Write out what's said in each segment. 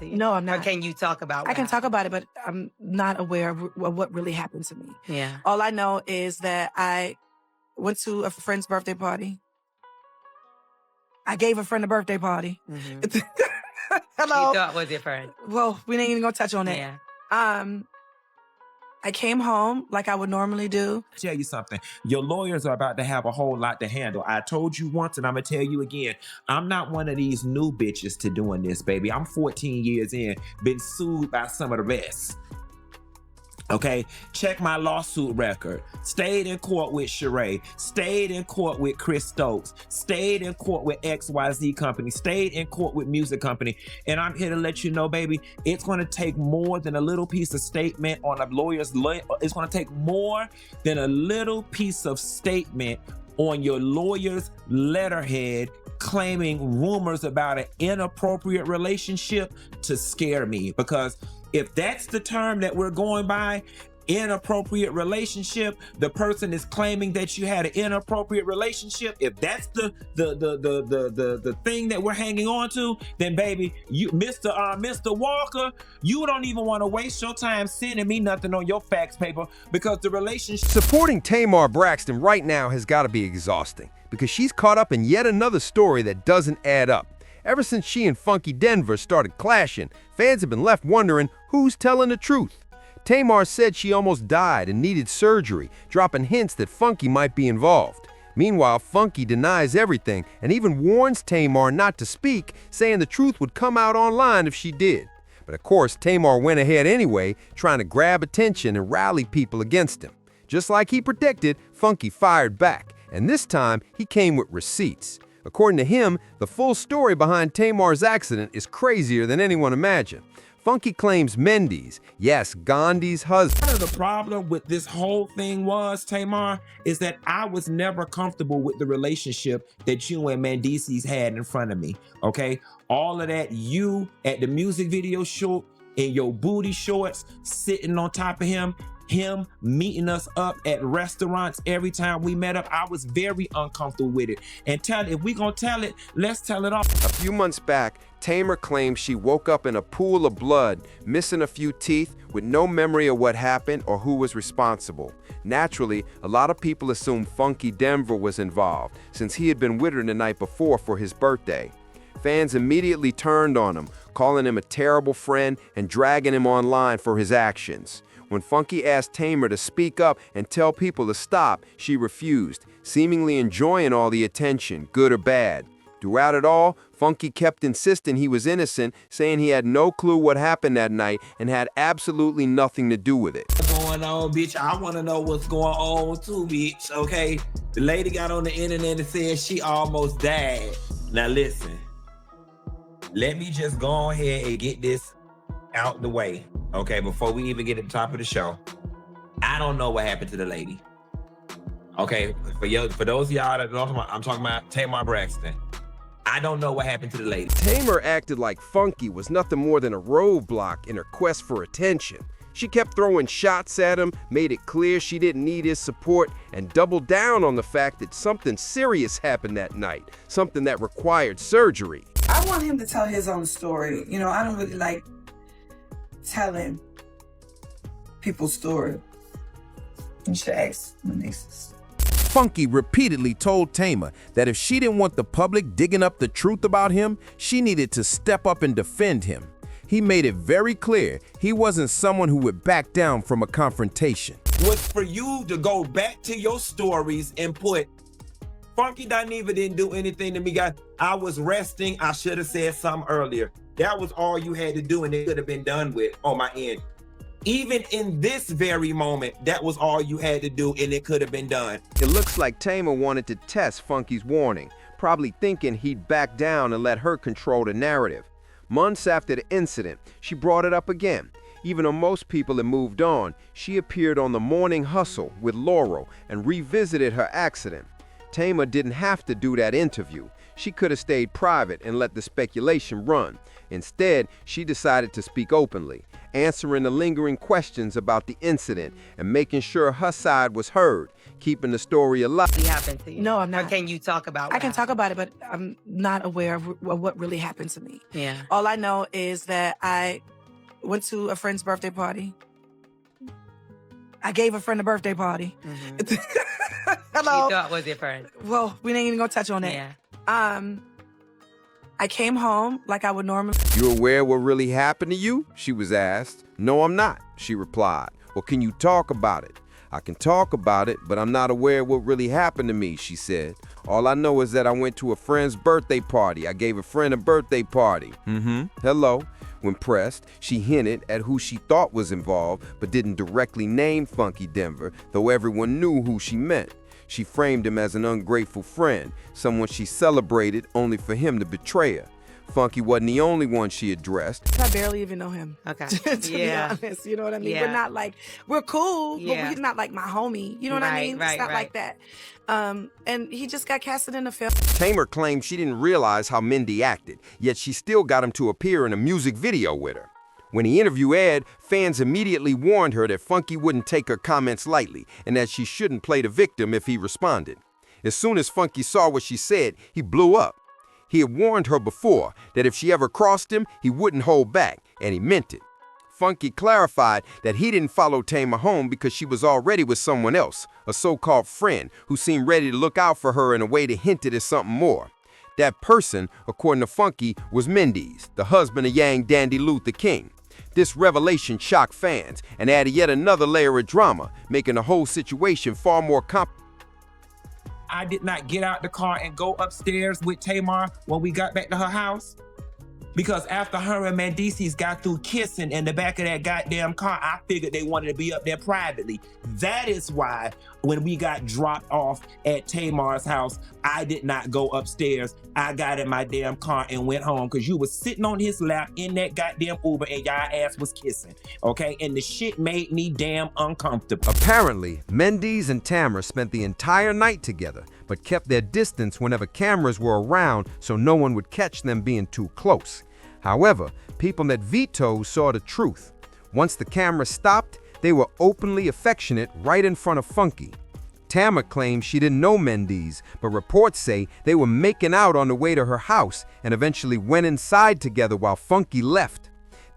to you? No, I'm Or not. can you talk about I what can talk happened? about it, but I'm not aware of what really happened to me. Yeah. All I know is that I went to a friend's birthday party. I gave a friend a birthday party. Mm-hmm. Hello. You thought was your friend. Well, we ain't even gonna touch on that. Yeah. I came home like I would normally do. Tell you something. Your lawyers are about to have a whole lot to handle. I told you once and I'm going to tell you again. I'm not one of these new bitches to doing this, baby. I'm 14 years in, been sued by some of the best. Okay, check my lawsuit record. Stayed in court with Sheree, stayed in court with Chris Stokes, stayed in court with XYZ Company, stayed in court with Music Company. And I'm here to let you know, baby, it's going to take more than a little piece of statement on a lawyer's it's going to take more than a little piece of statement on your lawyer's letterhead claiming rumors about an inappropriate relationship to scare me. Because if that's the term that we're going by, inappropriate relationship, the person is claiming that you had an inappropriate relationship. If that's the thing that we're hanging on to, then baby, you, Mr. Walker, you don't even want to waste your time sending me nothing on your fax paper because the relationship. Supporting Tamar Braxton right now has got to be exhausting because she's caught up in yet another story that doesn't add up. Ever since she and Funky Denver started clashing, fans have been left wondering who's telling the truth. Tamar said she almost died and needed surgery, dropping hints that Funky might be involved. Meanwhile, Funky denies everything and even warns Tamar not to speak, saying the truth would come out online if she did. But of course, Tamar went ahead anyway, trying to grab attention and rally people against him. Just like he predicted, Funky fired back, and this time he came with receipts. According to him, the full story behind Tamar's accident is crazier than anyone imagined. Funky claims Mendeecees, yes, Gandhi's husband. Part of the problem with this whole thing was, Tamar, is that I was never comfortable with the relationship that you and Mendeecees had in front of me, okay? All of that, you at the music video shoot in your booty shorts, sitting on top of him meeting us up at restaurants every time we met up, I was very uncomfortable with it. And if we gonna tell it, let's tell it all. A few months back, Tamar claims she woke up in a pool of blood, missing a few teeth, with no memory of what happened or who was responsible. Naturally, a lot of people assume Funky Denver was involved, since he had been with her the night before for his birthday. Fans immediately turned on him, calling him a terrible friend and dragging him online for his actions. When Funky asked Tamar to speak up and tell people to stop, she refused, seemingly enjoying all the attention, good or bad. Throughout it all, Funky kept insisting he was innocent, saying he had no clue what happened that night and had absolutely nothing to do with it. What's going on, bitch? I want to know what's going on too, bitch, okay? The lady got on the internet and said she almost died. Now listen, let me just go ahead and get this out the way, okay, before we even get to the top of the show. I don't know what happened to the lady. Okay, for those of y'all that don't know, I'm talking about Tamar Braxton. I don't know what happened to the lady. Tamar acted like Funky was nothing more than a roadblock in her quest for attention. She kept throwing shots at him, made it clear she didn't need his support, and doubled down on the fact that something serious happened that night, something that required surgery. I want him to tell his own story. You know, I don't really like telling people's story. You should ask Mendeecees. Funky repeatedly told Tamar that if she didn't want the public digging up the truth about him, she needed to step up and defend him. He made it very clear he wasn't someone who would back down from a confrontation. Was for you to go back to your stories and put, Funky Dineva didn't do anything to me, guys. I was resting. I should have said something earlier. That was all you had to do, and it could have been done with on my end. Even in this very moment, that was all you had to do, and it could have been done. It looks like Tamar wanted to test Funky's warning, probably thinking he'd back down and let her control the narrative. Months after the incident, she brought it up again. Even though most people had moved on, she appeared on The Morning Hustle with Laurel and revisited her accident. Tamar didn't have to do that interview. She could have stayed private and let the speculation run. Instead, she decided to speak openly, answering the lingering questions about the incident and making sure her side was heard, keeping the story alive. What happened to you? No, I'm Or not. can you talk about I what can talk happened? about it, but I'm not aware of what really happened to me. Yeah. All I know is that I went to a friend's birthday party. I gave a friend a birthday party. Mhm. Hello. You thought was your friend. Well, we ain't even gonna touch on that. Yeah. I came home like I would normally. You aware what really happened to you? She was asked. No, I'm not, she replied. Well, can you talk about it? I can talk about it, but I'm not aware what really happened to me, she said. All I know is that I went to a friend's birthday party. I gave a friend a birthday party. Hello. When pressed, she hinted at who she thought was involved, but didn't directly name Funky Denver, though everyone knew who she meant. She framed him as an ungrateful friend, someone she celebrated only for him to betray her. Funky wasn't the only one she addressed. I barely even know him. Okay. To Yeah. be honest, you know what I mean? Yeah. We're not like, we're cool, Yeah. but he's not like my homie. You know what I Right, mean? right, It's not right. like that. And he just got casted in the film. Tamar claimed she didn't realize how Mindy acted, yet she still got him to appear in a music video with her. When the interview aired, fans immediately warned her that Funky wouldn't take her comments lightly and that she shouldn't play the victim if he responded. As soon as Funky saw what she said, he blew up. He had warned her before that if she ever crossed him, he wouldn't hold back, and he meant it. Funky clarified that he didn't follow Tamar home because she was already with someone else, a so-called friend who seemed ready to look out for her in a way that hinted at something more. That person, according to Funky, was Mendeecees, the husband of Yang Dandy Luther King. This revelation shocked fans and added yet another layer of drama, making the whole situation far more complicated. I did not get out the car and go upstairs with Tamar when we got back to her house. Because after her and Mendeecees got through kissing in the back of that goddamn car, I figured they wanted to be up there privately. That is why when we got dropped off at Tamar's house, I did not go upstairs. I got in my damn car and went home because you was sitting on his lap in that goddamn Uber and y'all ass was kissing, okay? And the shit made me damn uncomfortable. Apparently, Mendeecees and Tamar spent the entire night together, but kept their distance whenever cameras were around so no one would catch them being too close. However, people that vetoed saw the truth. Once the camera stopped, they were openly affectionate right in front of Funky. Tamar claims she didn't know Mendeecees, but reports say they were making out on the way to her house and eventually went inside together while Funky left.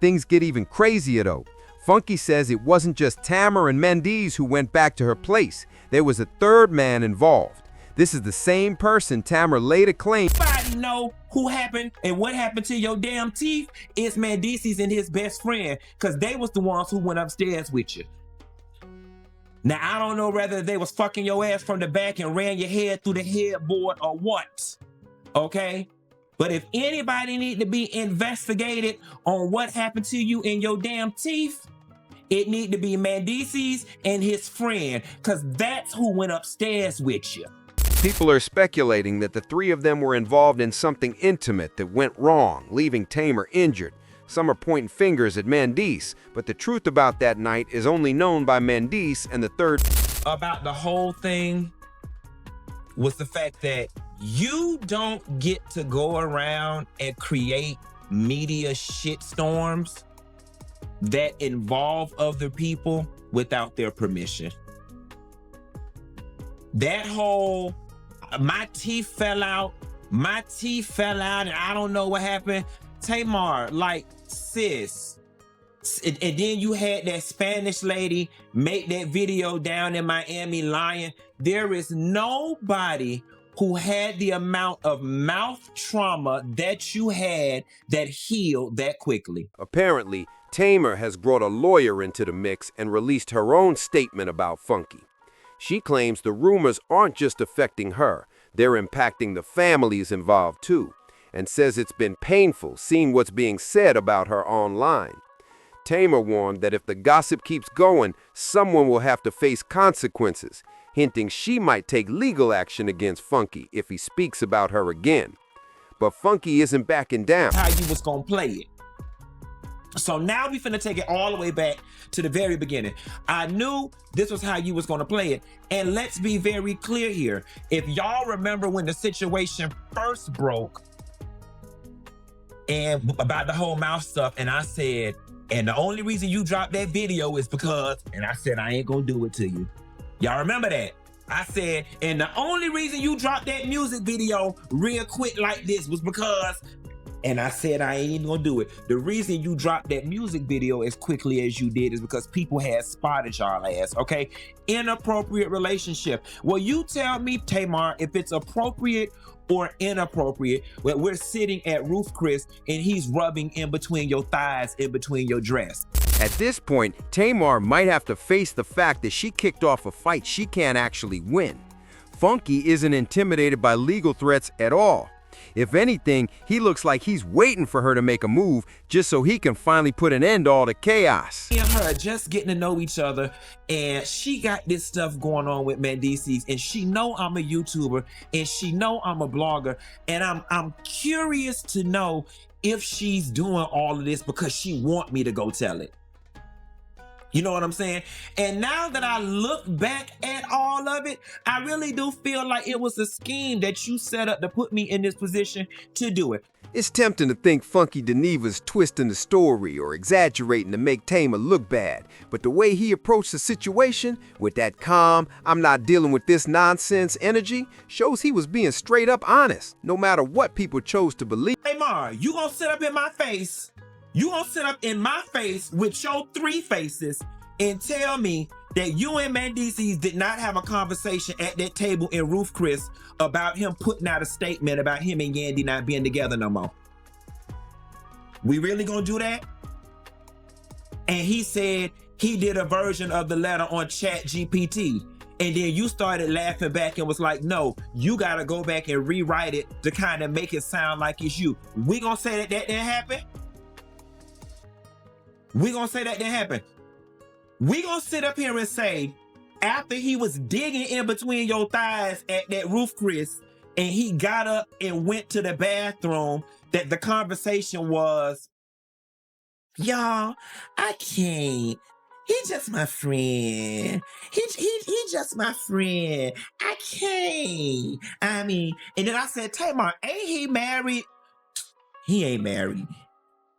Things get even crazier though. Funky says it wasn't just Tamar and Mendeecees who went back to her place. There was a third man involved. This is the same person Tamar later claimed. Everybody know who happened and what happened to your damn teeth. It's Mendeecees and his best friend, because they was the ones who went upstairs with you. Now, I don't know whether they was fucking your ass from the back and ran your head through the headboard or what, okay? But if anybody need to be investigated on what happened to you in your damn teeth, it need to be Mendeecees and his friend, because that's who went upstairs with you. People are speculating that the three of them were involved in something intimate that went wrong, leaving Tamar injured. Some are pointing fingers at Mendeecees, but the truth about that night is only known by Mendeecees and the third. About the whole thing was the fact that you don't get to go around and create media shitstorms that involve other people without their permission. That whole, my teeth fell out, and I don't know what happened. Tamar, like, sis. And then you had that Spanish lady make that video down in Miami lying. There is nobody who had the amount of mouth trauma that you had that healed that quickly. Apparently, Tamar has brought a lawyer into the mix and released her own statement about Funky. She claims the rumors aren't just affecting her, they're impacting the families involved too, and says it's been painful seeing what's being said about her online. Tamar warned that if the gossip keeps going, someone will have to face consequences, hinting she might take legal action against Funky if he speaks about her again. But Funky isn't backing down. How you was gonna play it. So now we finna take it all the way back to the very beginning. I knew this was how you was gonna play it. And let's be very clear here. If y'all remember when the situation first broke, and about the whole mouth stuff, and I said, and the only reason you dropped that video is because, and I said, I ain't gonna do it to you. Y'all remember that? I said, and the only reason you dropped that music video real quick like this was because, and I said, I ain't even gonna do it. The reason you dropped that music video as quickly as you did is because people had spotted y'all ass, okay? Inappropriate relationship. Well, you tell me, Tamar, if it's appropriate or inappropriate when we're sitting at Roof Chris and he's rubbing in between your thighs, in between your dress. At this point, Tamar might have to face the fact that she kicked off a fight she can't actually win. Funky isn't intimidated by legal threats at all. If anything, he looks like he's waiting for her to make a move just so he can finally put an end to all the chaos. Me and her are just getting to know each other, and she got this stuff going on with Mendeecees, and she know I'm a YouTuber, and she know I'm a blogger, and I'm curious to know if she's doing all of this because she want me to go tell it. You know what I'm saying? And now that I look back at all of it, I really do feel like it was a scheme that you set up to put me in this position to do it. It's tempting to think Funky Dineva's twisting the story or exaggerating to make Tamar look bad, but the way he approached the situation with that calm, I'm not dealing with this nonsense energy shows he was being straight up honest, no matter what people chose to believe. Hey Mar, you gonna sit up in my face? You gonna sit up in my face with your 3 faces and tell me that you and Mendeecees did not have a conversation at that table in Roof Chris about him putting out a statement about him and Yandy not being together no more? We really gonna do that? And he said he did a version of the letter on ChatGPT. And then you started laughing back and was like, no, you gotta go back and rewrite it to kind of make it sound like it's you. We gonna say that didn't happen? We gonna say that didn't happen. We gonna sit up here and say, after he was digging in between your thighs at that Roof Chris, and he got up and went to the bathroom, that the conversation was, y'all, I can't. He just my friend. He just my friend. I can't. I mean, and then I said, Tamar, ain't he married? He ain't married.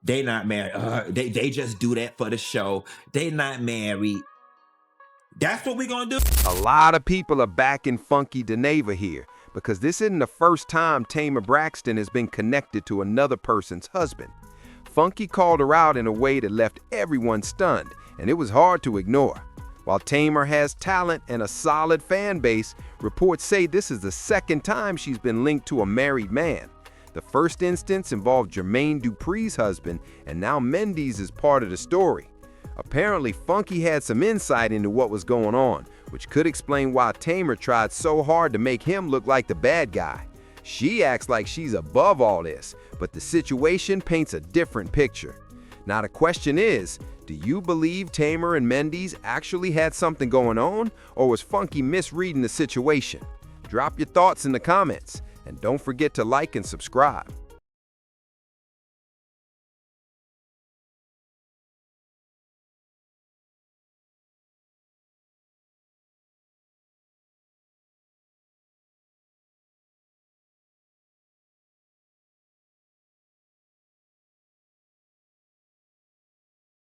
They not married. They just do that for the show. They not married. That's what we gonna do. A lot of people are backing Funky Dineva here because this isn't the first time Tamar Braxton has been connected to another person's husband. Funky called her out in a way that left everyone stunned, and it was hard to ignore. While Tamar has talent and a solid fan base, reports say this is the second time she's been linked to a married man. The first instance involved Jermaine Dupri's husband, and now Mendeecees is part of the story. Apparently, Funky had some insight into what was going on, which could explain why Tamar tried so hard to make him look like the bad guy. She acts like she's above all this, but the situation paints a different picture. Now the question is, do you believe Tamar and Mendeecees actually had something going on, or was Funky misreading the situation? Drop your thoughts in the comments. And don't forget to like and subscribe.